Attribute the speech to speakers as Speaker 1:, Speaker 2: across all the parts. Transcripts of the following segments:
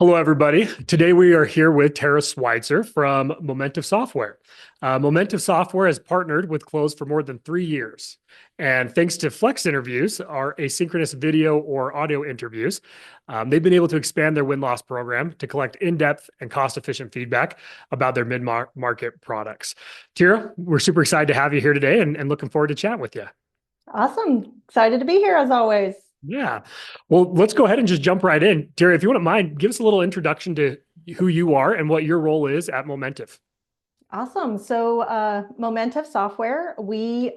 Speaker 1: Hello, everybody. Today we are here with Weitzer from Momentive Software. Momentive Software has partnered with Clozd for more than 3 years. And thanks to Flex interviews, our asynchronous video or audio interviews, they've been able to expand their win-loss program to collect in-depth and cost-efficient feedback about their mid-market products. Tira, we're super excited to have you here today and looking forward to chatting with you.
Speaker 2: Awesome. Excited to be here as always.
Speaker 1: Yeah. Well, let's go ahead and just jump right in. Terry, if you wouldn't mind, give us a little introduction to who you are and what your role is at Momentive.
Speaker 2: Awesome. So, Momentive Software, we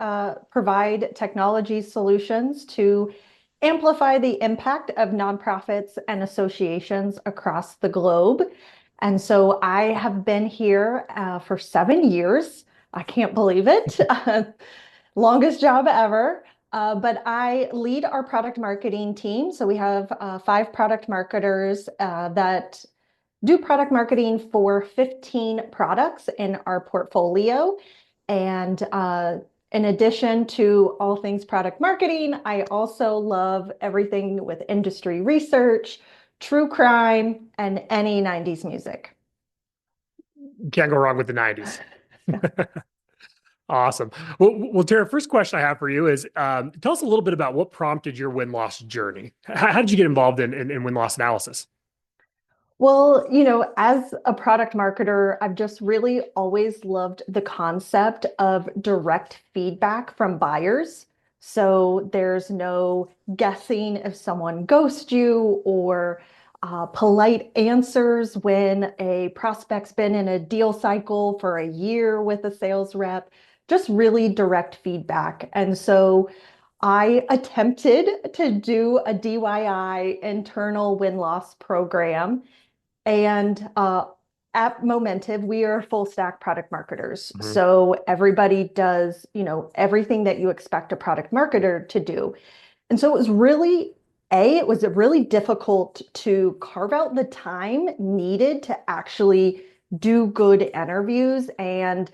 Speaker 2: provide technology solutions to amplify the impact of nonprofits and associations across the globe. And so I have been here for 7 years. I can't believe it. Longest job ever. But I lead our product marketing team. So we have 5 product marketers that do product marketing for 15 products in our portfolio. And in addition to all things product marketing, I also love everything with industry research, true crime, and any 90s music.
Speaker 1: Can't go wrong with the 90s. Awesome. Well, Tara, first question I have for you is tell us a little bit about what prompted your win-loss journey. How did you get involved in win-loss analysis?
Speaker 2: Well, as a product marketer, I've just really always loved the concept of direct feedback from buyers. So there's no guessing if someone ghosts you or polite answers when a prospect's been in a deal cycle for a year with a sales rep, just really direct feedback. And so I attempted to do a DIY internal win-loss program. And at Momentive, we are full stack product marketers.
Speaker 1: Mhm.
Speaker 2: So everybody does, everything that you expect a product marketer to do. And so it was really difficult to carve out the time needed to actually do good interviews and,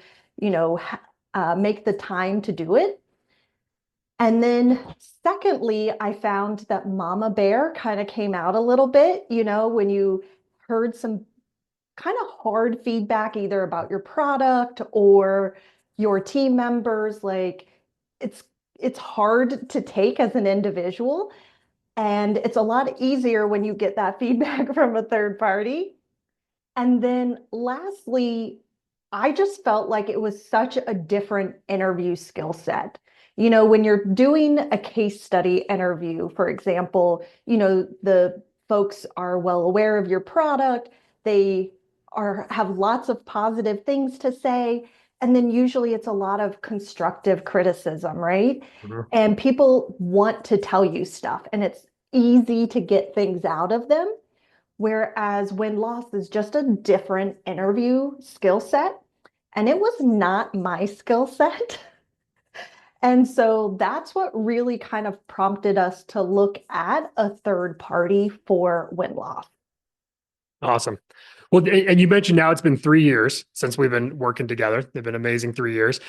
Speaker 2: make the time to do it. And then secondly, I found that Mama Bear kind of came out a little bit, when you heard some kind of hard feedback either about your product or your team members, like it's it's hard to take as an individual, and it's a lot easier when you get that feedback from a third party. And then lastly, I just felt like it was such a different interview skill set. When you're doing a case study interview, for example, the folks are well aware of your product. They have lots of positive things to say. And then usually it's a lot of constructive criticism, right?
Speaker 1: Mhm.
Speaker 2: And people want to tell you stuff, and it's easy to get things out of them. Whereas win-loss is just a different interview skill set. And it was not my skill set. And so that's what really kind of prompted us to look at a third party for win-loss.
Speaker 1: Awesome. Well, and you mentioned now it's been 3 years since we've been working together. They've been amazing 3 years.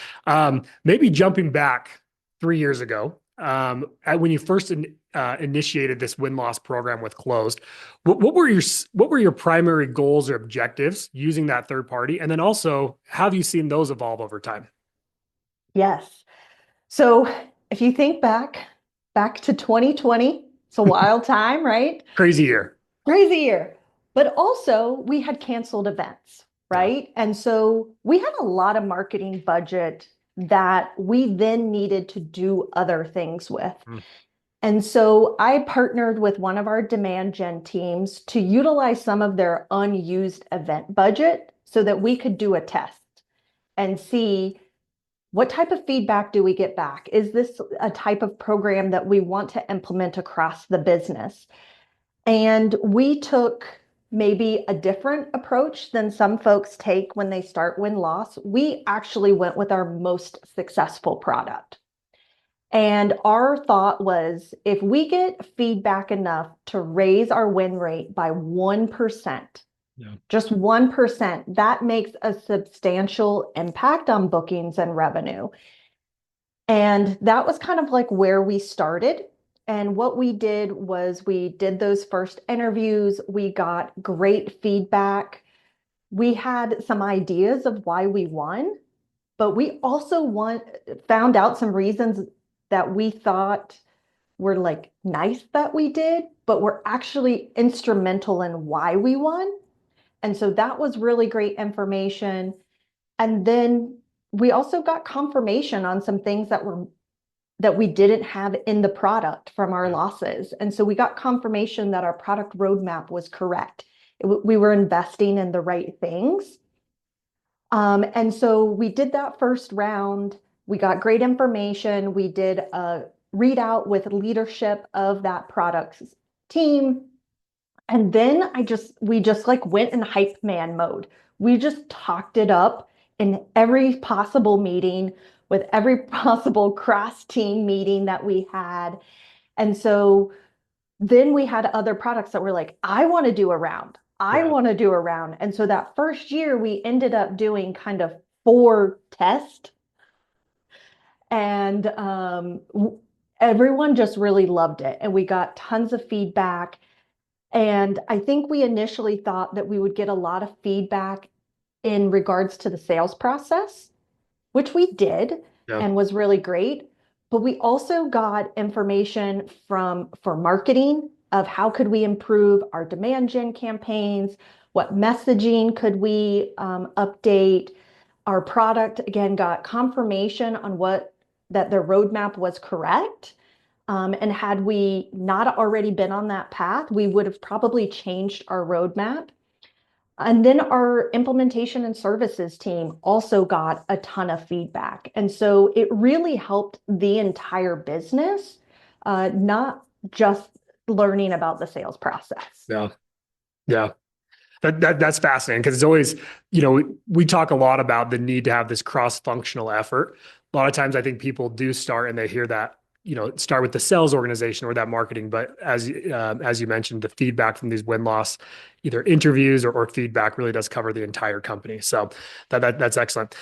Speaker 1: Maybe jumping back 3 years ago, when you first initiated this win-loss program with Clozd, what were your primary goals or objectives using that third party? And then also, how have you seen those evolve over time?
Speaker 2: Yes. So if you think back to 2020, it's a wild time, right?
Speaker 1: Crazy year.
Speaker 2: Crazy year. But also, we had canceled events,
Speaker 1: Yeah.
Speaker 2: right? And so we had a lot of marketing budget that we then needed to do other things with.
Speaker 1: Mm.
Speaker 2: And so I partnered with one of our demand gen teams to utilize some of their unused event budget so that we could do a test and see what type of feedback do we get back? Is this a type of program that we want to implement across the business? And we took maybe a different approach than some folks take when they start win-loss. We actually went with our most successful product. And our thought was if we get feedback enough to raise our win rate by 1%,
Speaker 1: Yeah.
Speaker 2: just 1%, that makes a substantial impact on bookings and revenue. And that was kind of like where we started. And what we did was we did those first interviews. We got great feedback. We had some ideas of why we won, but we also found out some reasons that we thought were like nice that we did, but were actually instrumental in why we won. And so that was really great information. And then we also got confirmation on some things that we didn't have in the product from our
Speaker 1: Yeah.
Speaker 2: losses. And so we got confirmation that our product roadmap was correct. We were investing in the right things. And so we did that first round. We got great information. We did a readout with leadership of that product team. And then we just like went in hype man mode. We just talked it up in every possible meeting with every possible cross team meeting that we had. And so then we had other products that were like, I want to do a round. I
Speaker 1: Yeah.
Speaker 2: want to do a round. And so that first year we ended up doing kind of 4 tests and everyone just really loved it. And we got tons of feedback. And I think we initially thought that we would get a lot of feedback in regards to the sales process, which we did
Speaker 1: Yeah.
Speaker 2: and was really great. But we also got information for marketing of how could we improve our demand gen campaigns, what messaging could we update. Our product again got confirmation on what that their roadmap was correct. And had we not already been on that path, we would have probably changed our roadmap. And then our implementation and services team also got a ton of feedback. And so it really helped the entire business, not just learning about the sales process.
Speaker 1: Yeah. Yeah. That's fascinating because it's always, we talk a lot about the need to have this cross-functional effort. A lot of times I think people do start and they hear that, start with the sales organization or that marketing. But as you mentioned, the feedback from these win-loss, either interviews or feedback really does cover the entire company. So that's excellent.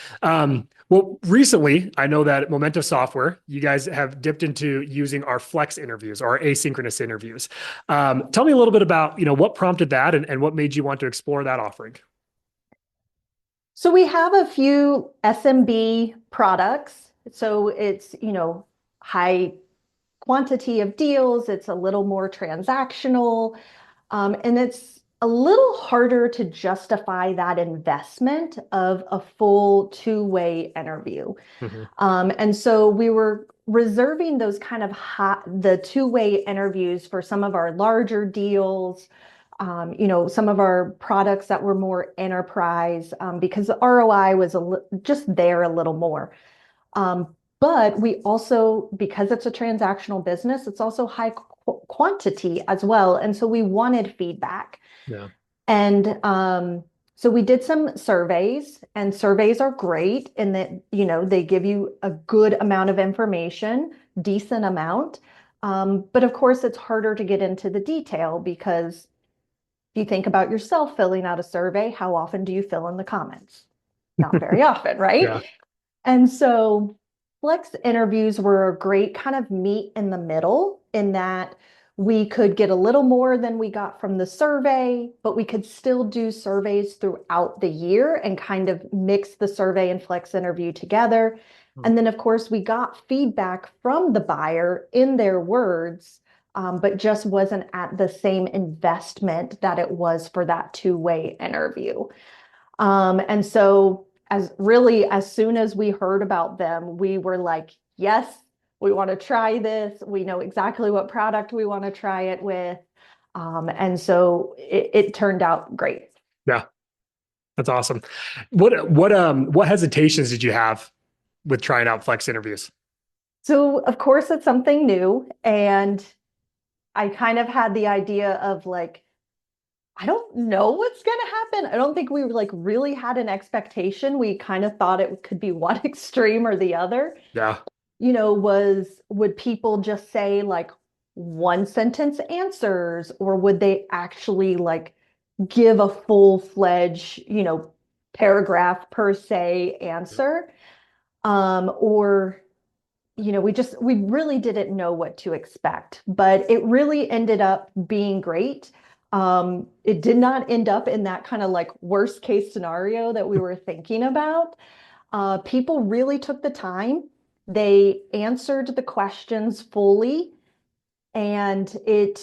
Speaker 1: Well, recently I know that Momentive Software, you guys have dipped into using our flex interviews or our asynchronous interviews. Tell me a little bit about, what prompted that and what made you want to explore that offering.
Speaker 2: So we have a few SMB products. So it's, high quantity of deals. It's a little more transactional. And it's a little harder to justify that investment of a full two-way interview.
Speaker 1: Mhm.
Speaker 2: And so we were reserving those kind of the two-way interviews for some of our larger deals, some of our products that were more enterprise, because the ROI was just there a little more. But we also, because it's a transactional business, it's also high quantity as well. And so we wanted feedback.
Speaker 1: Yeah.
Speaker 2: And so we did some surveys, and surveys are great in that, they give you a good amount of information, decent amount. But of course, it's harder to get into the detail because if you think about yourself filling out a survey, how often do you fill in the comments? Not very often, right?
Speaker 1: Yeah.
Speaker 2: And so flex interviews were a great kind of meet in the middle in that we could get a little more than we got from the survey, but we could still do surveys throughout the year and kind of mix the survey and flex interview together.
Speaker 1: Mm.
Speaker 2: And then, of course, we got feedback from the buyer in their words, but just wasn't at the same investment that it was for that two-way interview. And so as soon as we heard about them, we were like, yes, we want to try this. We know exactly what product we want to try it with. And so it turned out great.
Speaker 1: Yeah. That's awesome. What hesitations did you have with trying out flex interviews?
Speaker 2: So of course it's something new. And I kind of had the idea of like, I don't know what's going to happen. I don't think we like really had an expectation. We kind of thought it could be one extreme or the other.
Speaker 1: Yeah.
Speaker 2: Would people just say like one sentence answers, or would they actually like give a full-fledged, paragraph per se answer? Or we really didn't know what to expect, but it really ended up being great. It did not end up in that kind of like worst case scenario that we were thinking about. People really took the time. They answered the questions fully, and they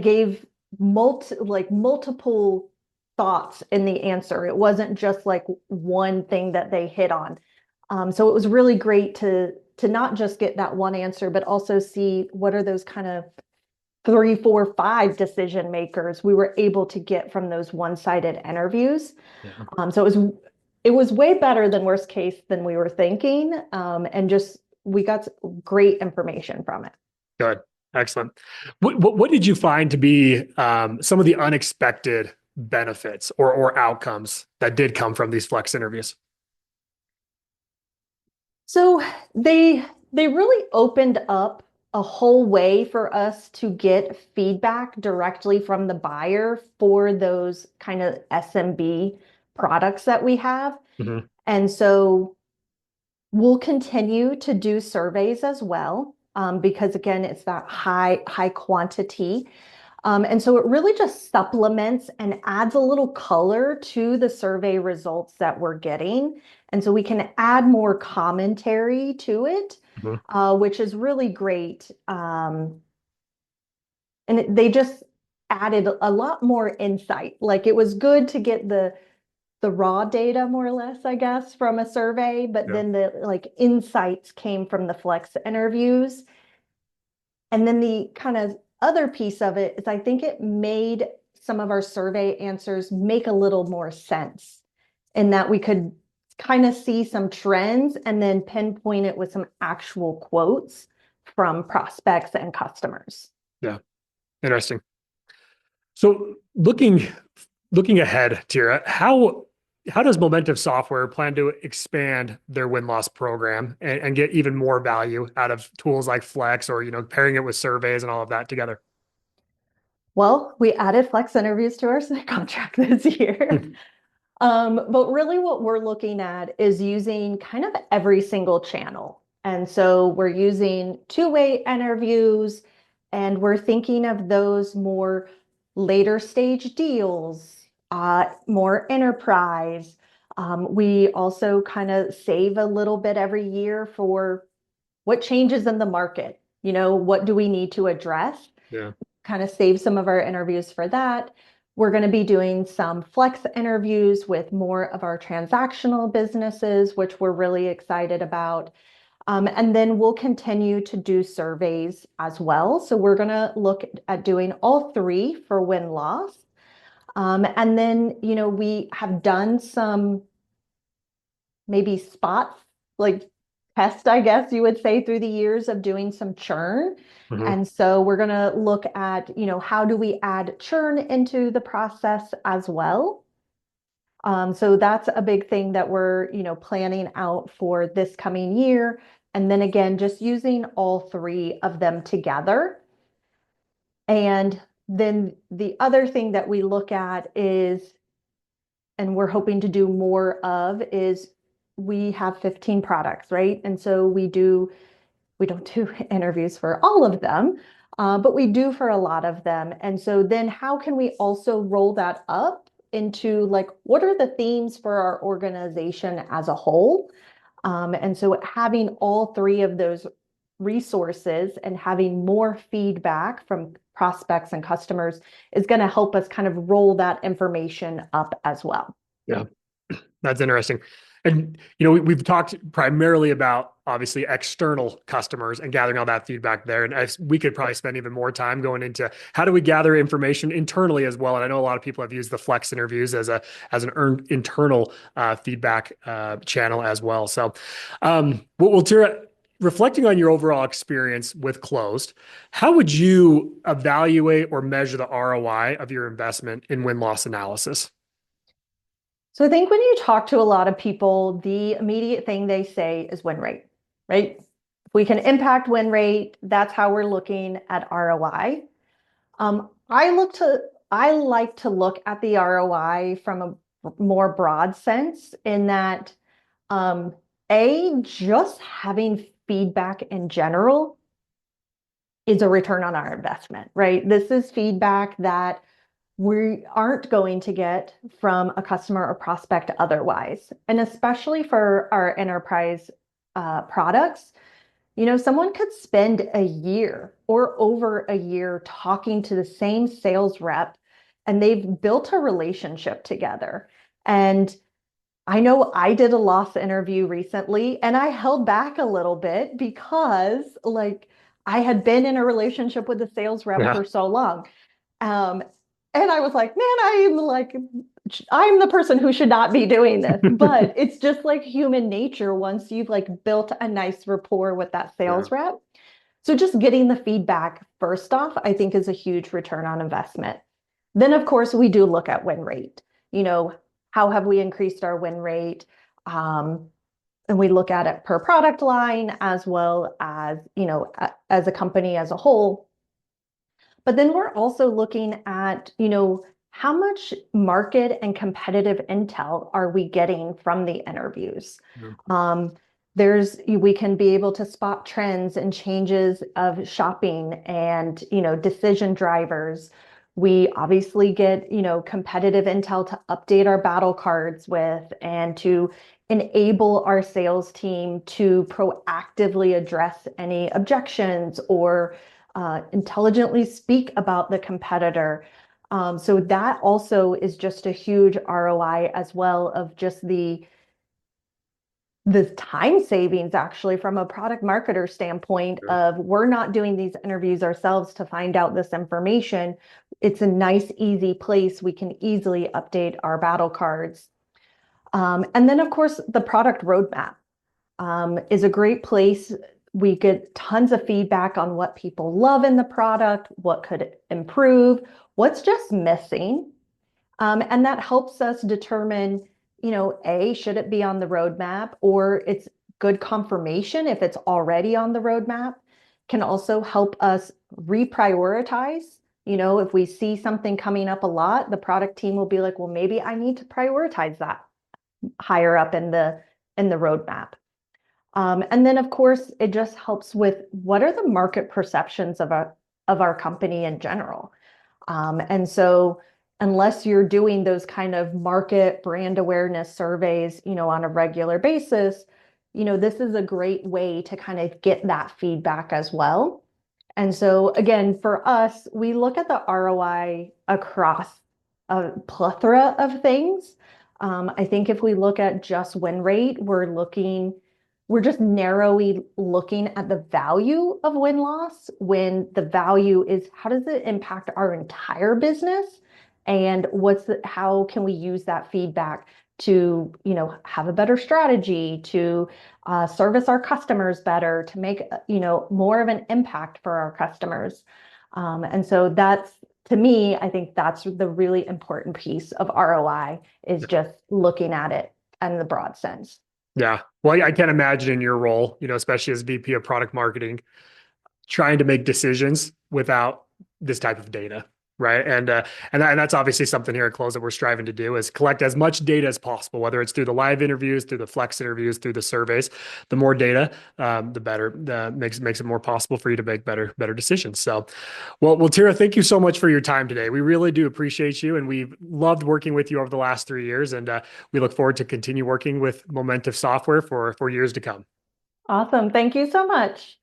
Speaker 2: gave multiple thoughts in the answer. It wasn't just like one thing that they hit on. So it was really great to not just get that one answer, but also see what are those kind of three, four, five decision makers we were able to get from those one-sided interviews.
Speaker 1: Yeah.
Speaker 2: So it was way better than worst case than we were thinking, and just we got great information from it.
Speaker 1: Good. Excellent. What did you find to be some of the unexpected benefits or outcomes that did come from these flex interviews?
Speaker 2: So they really opened up a whole way for us to get feedback directly from the buyer for those kind of SMB products that we have.
Speaker 1: Hmm.
Speaker 2: And so we'll continue to do surveys as well, because again, it's that high quantity. And so it really just supplements and adds a little color to the survey results that we're getting. And so we can add more commentary to it,
Speaker 1: Hmm.
Speaker 2: which is really great. They just added a lot more insight. Like it was good to get the raw data more or less, I guess, from a survey, but
Speaker 1: Yeah.
Speaker 2: then the like insights came from the flex interviews. And then the kind of other piece of it is I think it made some of our survey answers make a little more sense in that we could kind of see some trends and then pinpoint it with some actual quotes from prospects and customers.
Speaker 1: Yeah. Interesting. So looking ahead, Tira, how does Momentive Software plan to expand their win-loss program and get even more value out of tools like Flex or pairing it with surveys and all of that together?
Speaker 2: Well, we added flex interviews to our contract this year. But really what we're looking at is using kind of every single channel. And so we're using two-way interviews, and we're thinking of those more later stage deals, more enterprise. We also kind of save a little bit every year for what changes in the market. What do we need to address?
Speaker 1: Yeah.
Speaker 2: Kind of save some of our interviews for that. We're going to be doing some flex interviews with more of our transactional businesses, which we're really excited about. And then we'll continue to do surveys as well. So we're going to look at doing all three for win-loss. And then, we have done some maybe spots, like test, I guess you would say, through the years of doing some churn.
Speaker 1: Hmm.
Speaker 2: And so we're going to look at, how do we add churn into the process as well? So that's a big thing that we're, planning out for this coming year. And then again, just using all three of them together. And then the other thing that we look at is, and we're hoping to do more of, is we have 15 products, right? And so we don't do interviews for all of them, but we do for a lot of them. And so then how can we also roll that up into like, what are the themes for our organization as a whole? And so having all three of those resources and having more feedback from prospects and customers is going to help us kind of roll that information up as well.
Speaker 1: Yeah. That's interesting. And we've talked primarily about obviously external customers and gathering all that feedback there. And we could probably spend even more time going into how do we gather information internally as well. And I know a lot of people have used the Flex interviews as an internal feedback channel as well. So, Tara, reflecting on your overall experience with Clozd, how would you evaluate or measure the ROI of your investment in win-loss analysis?
Speaker 2: So I think when you talk to a lot of people, the immediate thing they say is win rate, right? If we can impact win rate, that's how we're looking at ROI. I like to look at the ROI from a more broad sense in that, um, Just having feedback in general is a return on our investment, right? This is feedback that we aren't going to get from a customer or prospect otherwise. And especially for our enterprise products, someone could spend a year or over a year talking to the same sales rep, and they've built a relationship together. And I know I did a loss interview recently and I held back a little bit because like I had been in a relationship with a sales rep
Speaker 1: Yeah.
Speaker 2: for so long. Um, and I was like, man, I'm the person who should not be doing this. But it's just like human nature once you've like built a nice rapport with that
Speaker 1: Yeah.
Speaker 2: sales rep. So just getting the feedback first off, I think is a huge return on investment. Then, of course, we do look at win rate. You know, how have we increased our win rate? Um, and we look at it per product line as well as, as a company as a whole. But then we're also looking at, how much market and competitive intel are we getting from the interviews?
Speaker 1: Yeah.
Speaker 2: Um, we can be able to spot trends and changes of shopping and, decision drivers. We obviously get, competitive intel to update our battle cards with and to enable our sales team to proactively address any objections or intelligently speak about the competitor. So that also is just a huge ROI as well of just the time savings actually from a product marketer standpoint of we're not doing these interviews ourselves to find out this information. It's a nice, easy place. We can easily update our battle cards. And then, of course, the product roadmap is a great place. We get tons of feedback on what people love in the product, what could improve, what's just missing. And that helps us determine, should it be on the roadmap or it's good confirmation if it's already on the roadmap, can also help us reprioritize. If we see something coming up a lot, the product team will be like, well, maybe I need to prioritize that higher up in the roadmap. And then, of course, it just helps with what are the market perceptions of our company in general. And so, unless you're doing those kind of market brand awareness surveys, on a regular basis, this is a great way to kind of get that feedback as well. And so, again, for us, we look at the ROI across a plethora of things. I think if we look at just win rate, we're just narrowly looking at the value of win loss when the value is how does it impact our entire business and how can we use that feedback to, have a better strategy to service our customers better, to make, more of an impact for our customers. And so to me, I think that's the really important piece of ROI is just looking at it in the broad sense.
Speaker 1: Yeah. Well, I can't imagine in your role, especially as VP of product marketing, trying to make decisions without this type of data, right? And that's obviously something here at Clozd that we're striving to do is collect as much data as possible, whether it's through the live interviews, through the flex interviews, through the surveys. The more data, the better. Makes it more possible for you to make better decisions. So, well, Tira, thank you so much for your time today. We really do appreciate you, and we've loved working with you over the last 3 years, and we look forward to continue working with Momentive Software for years to come.
Speaker 2: Awesome. Thank you so much.